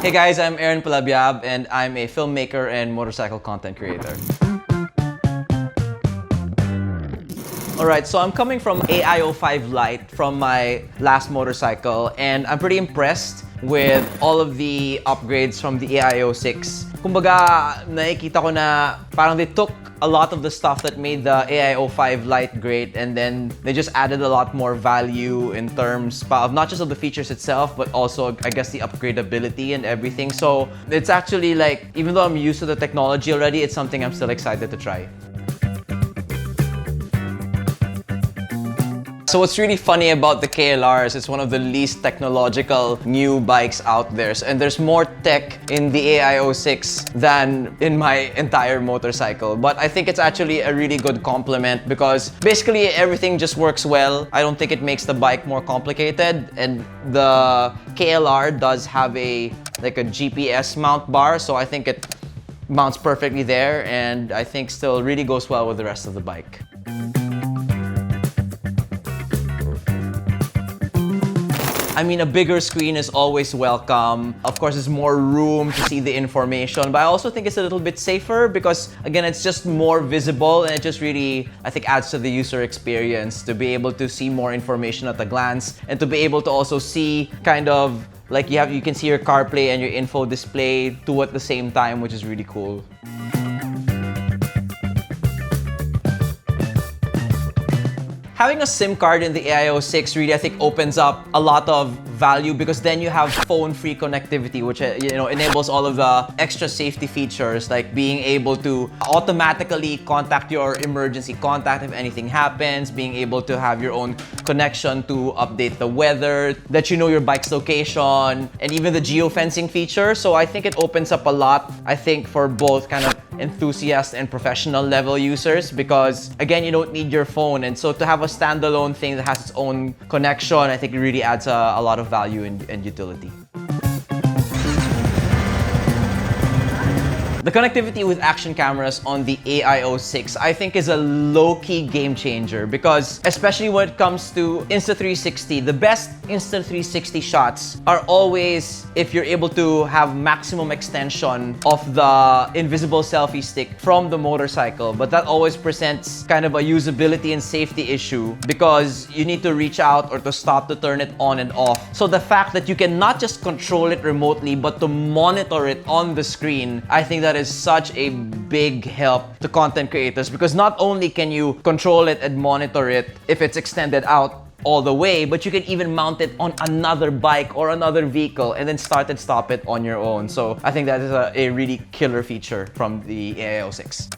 Hey guys, I'm Palabyab and I'm a filmmaker and motorcycle content creator. Alright, so I'm coming from AIO-5 Lite from my last motorcycle and I'm pretty impressed with all of the upgrades from the AIO-6. Kumbaga, nakikita ko na parang they took a lot of the stuff that made the AIO-5 Lite great and then they just added a lot more value in terms of not just of the features itself but also I guess the upgradability and everything. So it's actually like, even though I'm used to the technology already, it's something I'm still excited to try. So what's really funny about the KLR is it's one of the least technological new bikes out there. And there's more tech in the AIO-6 than in my entire motorcycle. But I think it's actually a really good complement because basically everything just works well. I don't think it makes the bike more complicated. And the KLR does have a GPS mount bar, so I think it mounts perfectly there and I think still really goes well with the rest of the bike. I mean, a bigger screen is always welcome. Of course, there's more room to see the information, but I also think it's a little bit safer because, again, it's just more visible and it just really, I think, adds to the user experience to be able to see more information at a glance and to be able to also see kind of like you can see your CarPlay and your info display two at the same time, which is really cool. Having a SIM card in the AIO-6 really, I think, opens up a lot of value because then you have phone-free connectivity, which enables all of the extra safety features like being able to automatically contact your emergency contact if anything happens, being able to have your own connection to update the weather, that you know your bike's location, and even the geo-fencing feature. So I think it opens up a lot, I think, for both kind of enthusiast and professional level users because, again, you don't need your phone. And so to have a standalone thing that has its own connection, I think it really adds a lot of value and utility. The connectivity with action cameras on the AIO-6 I think is a low-key game changer because especially when it comes to Insta360, the best Insta360 shots are always if you're able to have maximum extension of the invisible selfie stick from the motorcycle, but that always presents kind of a usability and safety issue because you need to reach out or to stop to turn it on and off. So the fact that you can not just control it remotely but to monitor it on the screen, I think that is such a big help to content creators because not only can you control it and monitor it if it's extended out all the way, but you can even mount it on another bike or another vehicle and then start and stop it on your own. So I think that is a really killer feature from the AIO-6.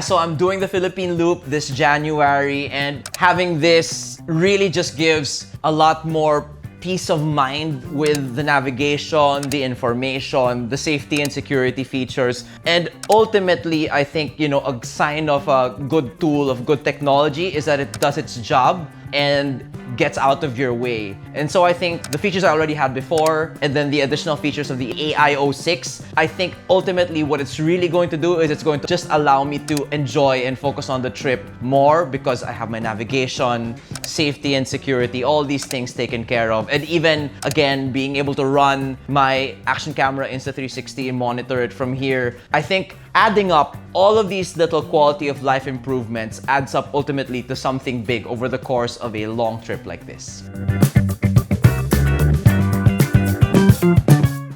So I'm doing the Philippine Loop this January and having this really just gives a lot more peace of mind with the navigation, the information, the safety and security features. And ultimately, I think, a sign of a good tool, of good technology is that it does its job and gets out of your way. And so I think the features I already had before and then the additional features of the AIO-6, I think ultimately what it's really going to do is it's going to just allow me to enjoy and focus on the trip more because I have my navigation, safety and security, all these things taken care of. And even, again, being able to run my action camera Insta360 and monitor it from here, I think adding up all of these little quality of life improvements adds up ultimately to something big over the course of a long trip like this.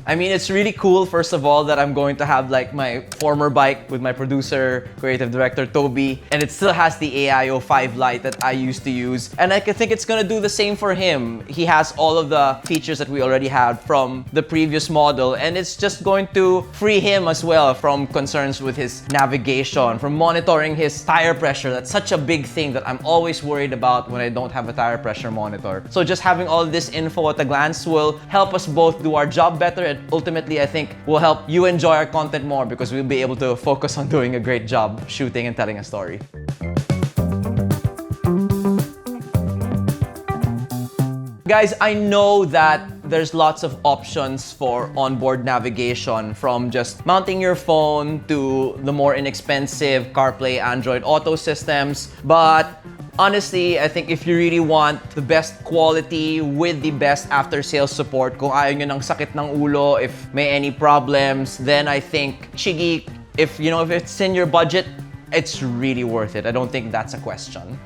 I mean, it's really cool, first of all, that I'm going to have like my former bike with my producer, creative director, Toby, and it still has the AIO-5 Lite that I used to use. And I think it's gonna do the same for him. He has all of the features that we already had from the previous model, and it's just going to free him as well from concerns with his navigation, from monitoring his tire pressure. That's such a big thing that I'm always worried about when I don't have a tire pressure monitor. So just having all this info at a glance will help us both do our job better and ultimately, I think, will help you enjoy our content more because we'll be able to focus on doing a great job shooting and telling a story. Guys, I know that there's lots of options for onboard navigation, from just mounting your phone to the more inexpensive CarPlay, Android Auto systems, but Honestly, I think if you really want the best quality with the best after-sales support, kung ayaw nyo ng sakit ng ulo, if may any problems, then I think Chigee, if it's in your budget, it's really worth it. I don't think that's a question.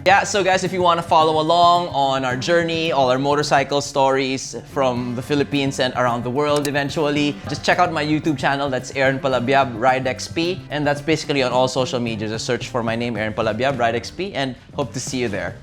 Yeah, so guys, if you want to follow along on our journey, all our motorcycle stories from the Philippines and around the world eventually, just check out my YouTube channel. That's Aaron Palabyab, Ride XP. And that's basically on all social media. Just search for my name, Aaron Palabyab, Ride XP, and hope to see you there.